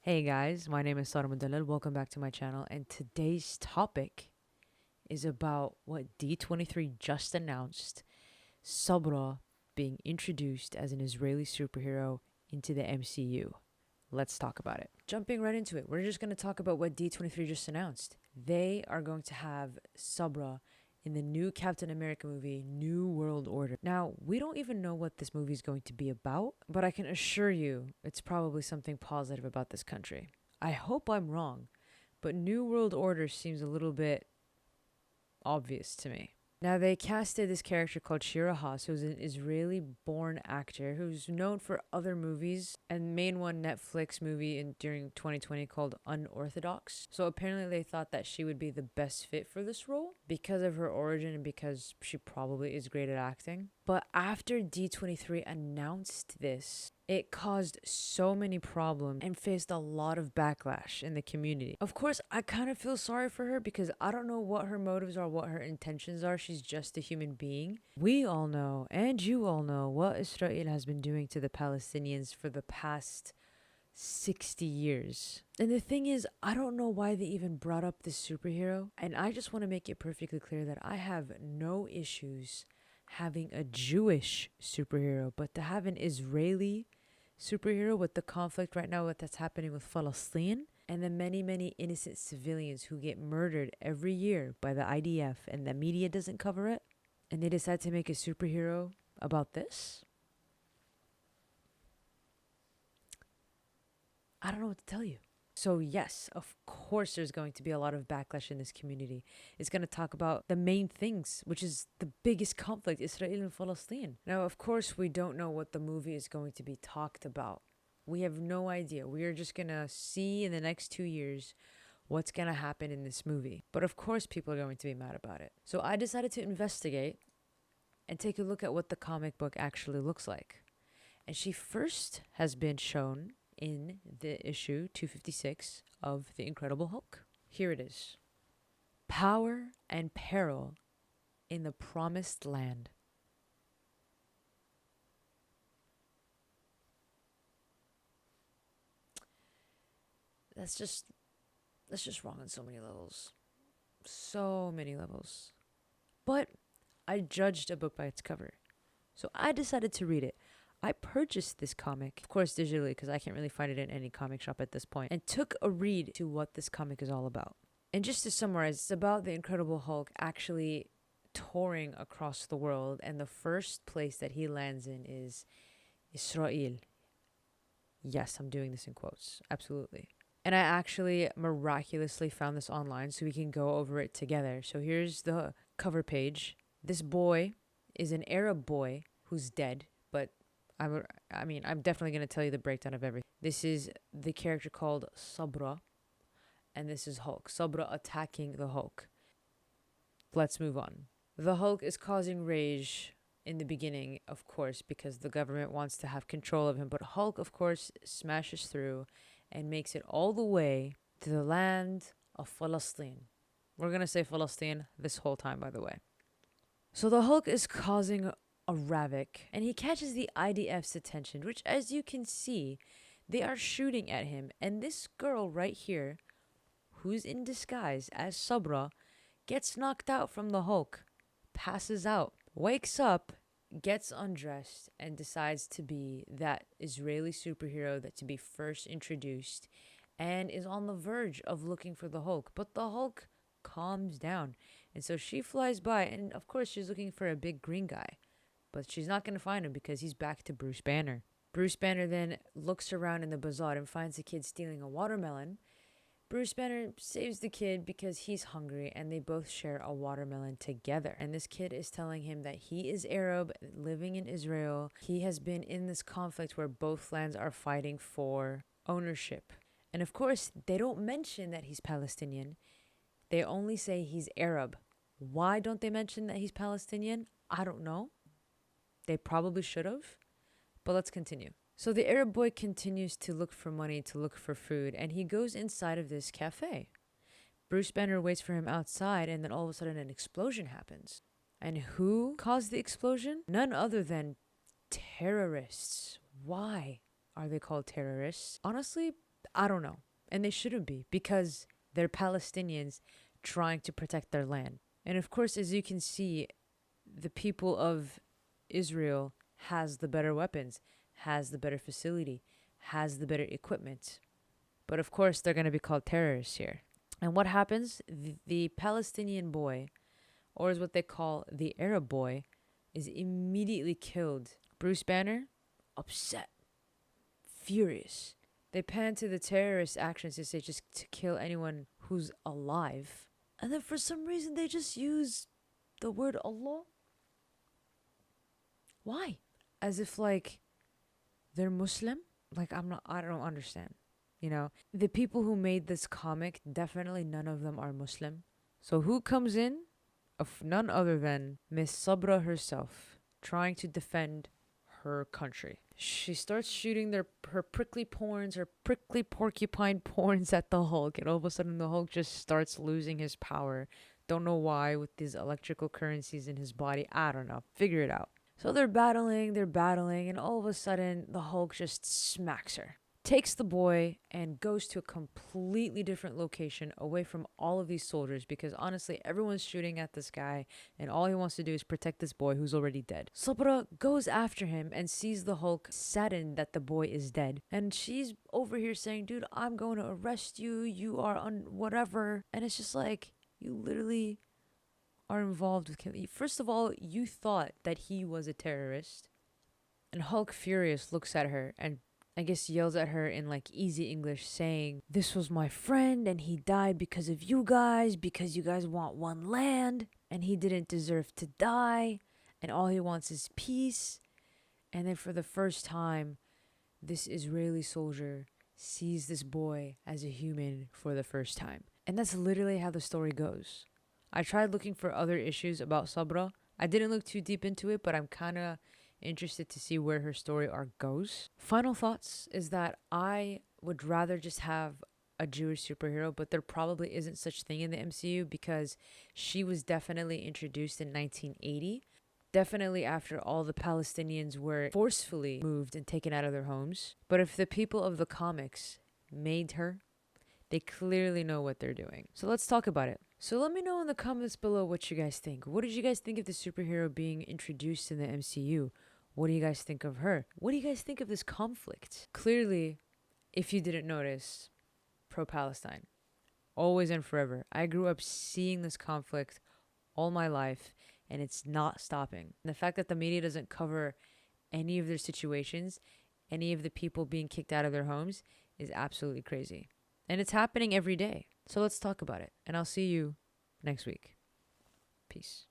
Hey guys, my name is Sabra. Welcome back to my channel, and today's topic is about what D23 just announced: Sabra being introduced as an Israeli superhero into the MCU. Let's talk about it. Jumping right into it, we're just going to talk about what D23 just announced. They are going to have Sabra in the new Captain America movie, New World Order. Now, we don't even know what this movie is going to be about, but I can assure you it's probably something positive about this country. I hope I'm wrong, but New World Order seems a little bit obvious to me. Now, they casted this character called Shira Haas, who's an Israeli-born actor who's known for other movies, and main one Netflix movie during 2020 called Unorthodox. So apparently they thought that she would be the best fit for this role because of her origin and because she probably is great at acting. But after D23 announced this, it caused so many problems and faced a lot of backlash in the community. Of course, I kind of feel sorry for her because I don't know what her motives are, what her intentions are. She's just a human being. We all know, and you all know, what Israel has been doing to the Palestinians for the past 60 years. And the thing is, I don't know why they even brought up this superhero. And I just want to make it perfectly clear that I have no issues having a Jewish superhero, but to have an Israeli superhero with the conflict right now that's happening with Palestine and the many innocent civilians who get murdered every year by the IDF and the media doesn't cover it, and they decide to make a superhero about this. I don't know what to tell you. So yes, of course there's going to be a lot of backlash in this community. It's going to talk about the main things, which is the biggest conflict, Israel and Palestine. Now, of course, we don't know what the movie is going to be talked about. We have no idea. We are just going to see in the next 2 years what's going to happen in this movie. But of course, people are going to be mad about it. So I decided to investigate and take a look at what the comic book actually looks like. And she first has been shown in the issue 256 of The Incredible Hulk. Here it is. Power and peril in the promised land. That's just wrong on so many levels. So many levels. But I judged a book by its cover. So I decided to read it. I purchased this comic, of course digitally, because I can't really find it in any comic shop at this point, and took a read to what this comic is all about. And just to summarize, it's about the Incredible Hulk actually touring across the world, and the first place that he lands in is Israel. Yes, I'm doing this in quotes, absolutely. And I actually miraculously found this online so we can go over it together. So here's the cover page. This boy is an Arab boy who's dead, but I'm definitely going to tell you the breakdown of everything. This is the character called Sabra, and this is Hulk. Sabra attacking the Hulk. Let's move on. The Hulk is causing rage in the beginning, of course, because the government wants to have control of him. But Hulk, of course, smashes through and makes it all the way to the land of Palestine. We're going to say Palestine this whole time, by the way. So the Hulk is causing a Ravik, and he catches the IDF's attention, which, as you can see, they are shooting at him. And this girl right here, who's in disguise as Sabra, gets knocked out from the Hulk, passes out, wakes up, gets undressed, and decides to be that Israeli superhero that to be first introduced, and is on the verge of looking for the Hulk. But the Hulk calms down, and so she flies by, and of course she's looking for a big green guy. But she's not going to find him because he's back to Bruce Banner. Bruce Banner then looks around in the bazaar and finds a kid stealing a watermelon. Bruce Banner saves the kid because he's hungry, and they both share a watermelon together. And this kid is telling him that he is Arab, living in Israel. He has been in this conflict where both lands are fighting for ownership. And of course, they don't mention that he's Palestinian. They only say he's Arab. Why don't they mention that he's Palestinian? I don't know. They probably should have, but let's continue. So the Arab boy continues to look for money, to look for food, and he goes inside of this cafe. Bruce Banner waits for him outside, and then all of a sudden an explosion happens. And who caused the explosion? None other than terrorists. Why are they called terrorists? Honestly, I don't know. And they shouldn't be because they're Palestinians trying to protect their land. And of course, as you can see, the people of Israel has the better weapons, has the better facility, has the better equipment. But of course, they're going to be called terrorists here. And what happens? The Palestinian boy, or is what they call the Arab boy, is immediately killed. Bruce Banner, upset, furious. They pan to the terrorist actions to say just to kill anyone who's alive. And then for some reason they just use the word Allah. Why? As if like they're Muslim? Like I don't understand. You know, the people who made this comic, definitely none of them are Muslim. So who comes in? Of none other than Miss Sabra herself, trying to defend her country. She starts shooting her prickly porcupine porns at the Hulk, and all of a sudden the Hulk just starts losing his power. Don't know why with these electrical currencies in his body. I don't know. Figure it out. So they're battling, and all of a sudden the Hulk just smacks her. Takes the boy and goes to a completely different location away from all of these soldiers because honestly everyone's shooting at this guy and all he wants to do is protect this boy who's already dead. Sabra goes after him and sees the Hulk saddened that the boy is dead, and she's over here saying, dude, I'm going to arrest you, you are on whatever. And it's just like, you literally are involved with him. First of all, you thought that he was a terrorist, and Hulk furious looks at her and I guess yells at her in like easy English saying, this was my friend and he died because of you guys want one land and he didn't deserve to die and all he wants is peace. And then for the first time, this Israeli soldier sees this boy as a human for the first time. And that's literally how the story goes. I tried looking for other issues about Sabra. I didn't look too deep into it, but I'm kind of interested to see where her story arc goes. Final thoughts is that I would rather just have a Jewish superhero, but there probably isn't such thing in the MCU because she was definitely introduced in 1980. Definitely after all the Palestinians were forcefully moved and taken out of their homes. But if the people of the comics made her, they clearly know what they're doing. So let's talk about it. So let me know in the comments below what you guys think. What did you guys think of the superhero being introduced in the MCU? What do you guys think of her? What do you guys think of this conflict? Clearly, if you didn't notice, pro-Palestine. Always and forever. I grew up seeing this conflict all my life, and it's not stopping. And the fact that the media doesn't cover any of their situations, any of the people being kicked out of their homes, is absolutely crazy. And it's happening every day. So let's talk about it. And I'll see you next week. Peace.